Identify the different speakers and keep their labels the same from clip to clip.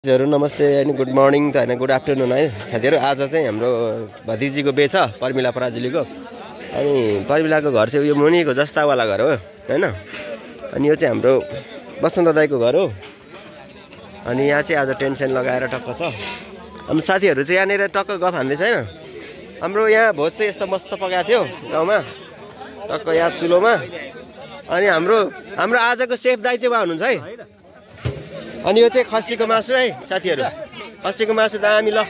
Speaker 1: हजुर नमस्ते अनि गुड मर्निङ त हैन गुड आफ्टरनुन है साथीहरु। आज चाहिँ हाम्रो भतिजीको बिहे छ पर्मिला पराजुलीको। अनि पर्मिलाको घर चाहिँ यो मुनिको जस्तावाला घर हो हैन। अनि यो चाहिँ हाम्रो बसन्त दाइको घर हो। अनि यहाँ चाहिँ आज टेन्ट सेन्ट लगाएर टक्क छ। हाम्रो साथीहरु चाहिँ यहाँनिर टक्क गफ हान्दैछ हैन। हाम्रो यहाँ भोज चाहिँ यस्तो मस्त पकाएको थियो गाउँमा टक्क यहाँ चुलोमा। अनि हाम्रो आजको सेफ दाइ चाहिँ उहाँ हुनुहुन्छ है। अनि यो चाहिँ खसीको मासु है साथीहरु। खसीको मासु दामी ल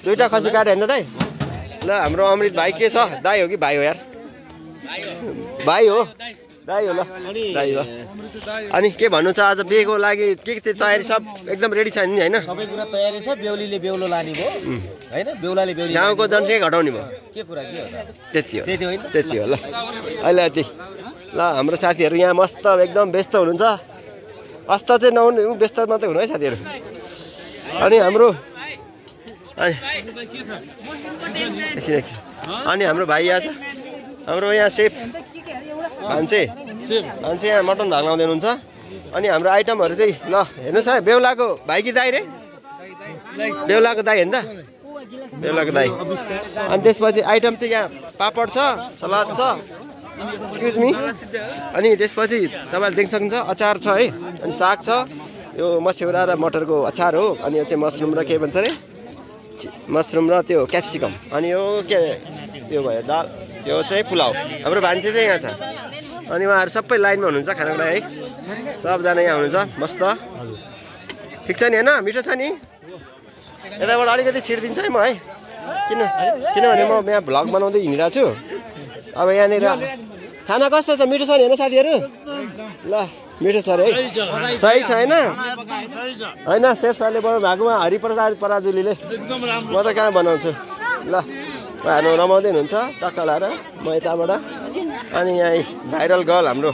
Speaker 1: दुईटा खसी काटे हैन त दाइ। ल हाम्रो अमृत भाइ के छ? दाइ हो कि भाइ हो यार? भाइ हो दाइ हो। ल दाइ हो। अनि के भन्नु छ आज बिहेको लागि के तयारी सब एकदम रेडी छ नि हैन?
Speaker 2: सबै कुरा तयारी छ। बेहुलीले बेहुलो लानी भो हैन। बेहुलाले बेहुली
Speaker 1: गाउँको जनसङ्ख्या घटाउने भयो।
Speaker 2: के कुरा के हो त?
Speaker 1: त्यति हो ल। अहिले यति ल हाम्रो साथीहरु यहाँ मस्त एकदम व्यस्त हुनुहुन्छ। अस्त चाहिँ नहुने व्यस्त मात्रै हुनु है साथीहरु। अनि हाम्रो हाम्रो भाइ यहाँ छ। हाम्रो यहाँ सेफ भान्से यहाँ मटन भाग्लाउँदै हुनुहुन्छ। अनि हाम्रो आइटमहरु चाहिँ ल हेर्नुस् है। बेहुलाको भाइ कि दाइ रे? बेहुलाको दाइ हैन त? बेहुलाको दाइ। अनि त्यसपछि आइटम चाहिँ यहाँ पापड छ, सलाद छ, एक्सक्युज मी। अनि त्यसपछि तपाईहरुले देख्न सक्नुहुन्छ अचार छ है। अनि साग छ, यो मस्यौरा र मटरको अचार हो। अनि यो चाहिँ मसरुम र के भन्छ रे? मसरुम र त्यो क्याप्सिकम। अनि यो के यो भयो दाल, यो चाहिँ पुलाउ। हाम्रो भान्से चाहिँ यहाँ छ। अनि उहाँहरु सबै लाइनमा हुनुहुन्छ खानाको लागि है। सबजना यहाँ हुनुहुन्छ मस्त। ठिक छ नि हैन? मिठो छ नि? यताबाट अलिकति छिर्दिन्छ है म है। किनभने म यहाँ भ्लग बनाउँदै हिँडिरहेको छु। अब यहाँनिर खाना कस्तो छ? मिठो छ नि हैन साथीहरु? ल मिठो छ रे है। सही छ हैन? हैन सेफ सरले बनाउनु भएकोमा हरिप्रसाद पराजुलीले। म त कहाँ बनाउँछु। ल उहाँहरु रमाउँदै हुनुहुन्छ टक्क लाएर म यताबाट। अनि यहाँ भाइरल गर्ल हाम्रो।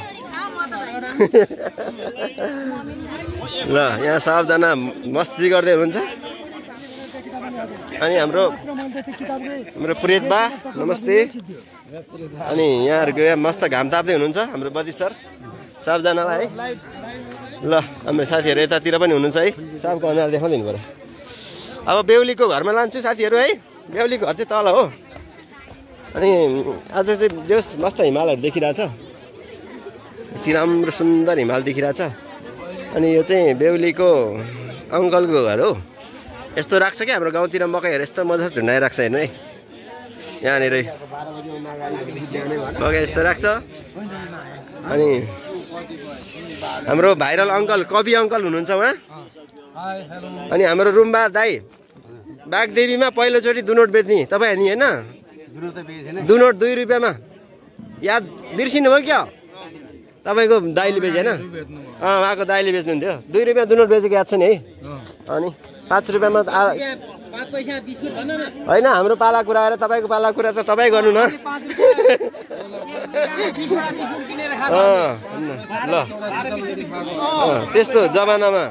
Speaker 1: ल यहाँ सबजना मस्ती गर्दै हुनुहुन्छ। अनि हाम्रो प्रियत बा नमस्ते। अनि यहाँहरुको यहाँ मस्त घाम ताप्दै हुनुहुन्छ हाम्रो बदी सर सबजनालाई है। ल हाम्रो साथीहरु यतातिर पनि हुनुहुन्छ है। सबको अनुहार देखाउँदैन पर्यो। अब बेहुलीको घरमा लान्छु साथीहरु है। बेहुलीको घर चाहिँ तल हो। अनि आज चाहिँ जस मस्त हिमालहरु देखिरहेछ। यति राम्रो सुन्दर हिमाल देखिरहेछ। अनि यो चाहिँ बेहुलीको अङ्कलको घर हो। यस्तो राख्छ क्या हाम्रो गाउँतिर मकैहरु यस्तो मजा झुन्डाएर राख्छ हेर्नु है। यहाँनिर मकै यस्तो राख्छ। अनि हाम्रो भाइरल अङ्कल कवि अङ्कल हुनुहुन्छ उहाँ। अनि हाम्रो रुम्बा दाइ बागदेवीमा पहिलोचोटि दुनोट बेच्ने तपाईँ नि हैन? दुनोट 2 रुपियाँमा याद बिर्सिनु भयो क्या? तपाईँको दाइले बेचे हैन? उहाँको दाइले बेच्नुहुन्थ्यो। 2 रुपियाँ दुनोट बेचेको याद छ नि है? अनि 5 रुपियाँमा होइन हाम्रो पाला कुरा आएर तपाईँको पाला कुरा त तपाईँ गर्नु न। ल त्यस्तो जमानामा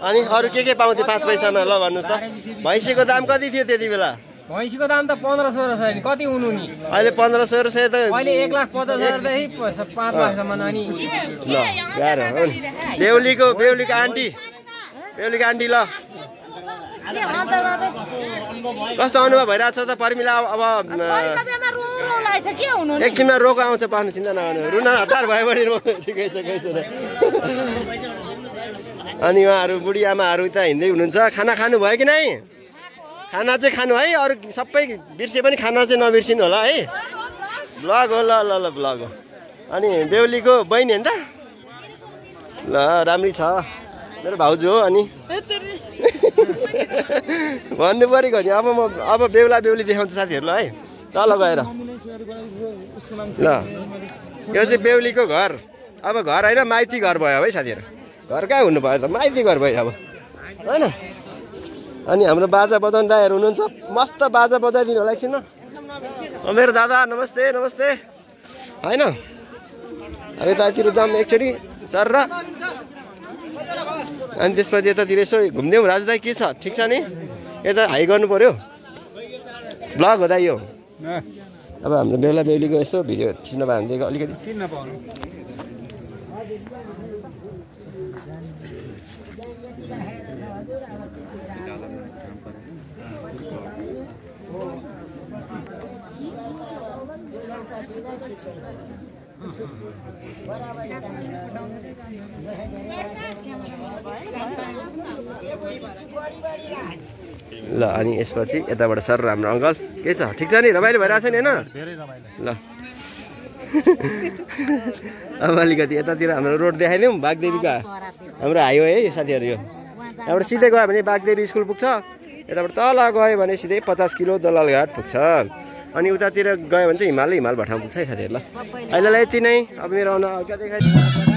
Speaker 1: अनि अरू के पाउँथ्यो 5 पैसामा? ल भन्नुहोस् त। भैँसीको दाम कति थियो त्यति बेला?
Speaker 2: भैँसीको दाम त 1500 छ नि। कति हुनु नि?
Speaker 1: अहिले 1500 त
Speaker 2: अहिले 1,50,000 देखि 5 लाखसम्म। अनि
Speaker 1: ल गाह्रो हो नि। बेहुलीको आन्टी ल कस्तो अनुभव भइरहेछ त पर्मिला? अब एकछिनमा रोग आउँछ पार्नु चिन्ता नगर्नु। रुन हतार भयो भने ठिकै छ। अनि उहाँहरू बुढी आमाहरू त हिँड्दै हुनुहुन्छ। खाना खानु भयो कि नै? खाना चाहिँ खानु है। अरू सबै बिर्से पनि खाना चाहिँ नबिर्सिनु होला है। ब्लग हो ल ब्लग हो। अनि बेहुलीको बहिनी होइन त? ल राम्री छ मेरो भाउजू हो। अनि भन्नु पऱ्यो नि। अब बेहुली देखाउँछु साथीहरूलाई है तल गएर। ल यो चाहिँ बेहुलीको घर। अब घर होइन माइती घर भयो है साथीहरू। घर कहाँ हुनु भयो त? माइती घर भयो अब होइन। अनि हाम्रो बाजा बजाउने दाइहरू हुनुहुन्छ। मस्त बाजा बजाइदिनु होला एकछिनमा। मेरो दादा नमस्ते होइन। अब यतातिर जाऊँ एकचोटि सर र। अनि त्यसपछि यतातिर यसो घुम्दै राजु दाइ के छ? ठिक छ नि? यता हाई गर्नु पर्यो। ब्लग हो दाइ यो। अब हाम्रो बेहुला बेहुलीको यसो भिडियो खिच्न पायो भने अलिकति ल अनि यसपछि यताबाट सर हाम्रो अङ्कल के छ ठिक छ नि रमाइलो भइरहेको छ नि होइन ल अब अलिकति यतातिर हाम्रो रोड देखाइदिउँ बागदेवीका हाम्रो हाइवे है यो साथीहरू यो यहाँबाट सिधै गयो भने बागदेवी स्कुल पुग्छ यताबाट तल गयो भने सिधै 50 किलो दलालघाट पुग्छ अनि उतातिर गयो भने चाहिँ हिमाल भटाउँ पुग्छ है साथीहरू ल अहिलेलाई यति नै अब मेरो हल्का देखाइ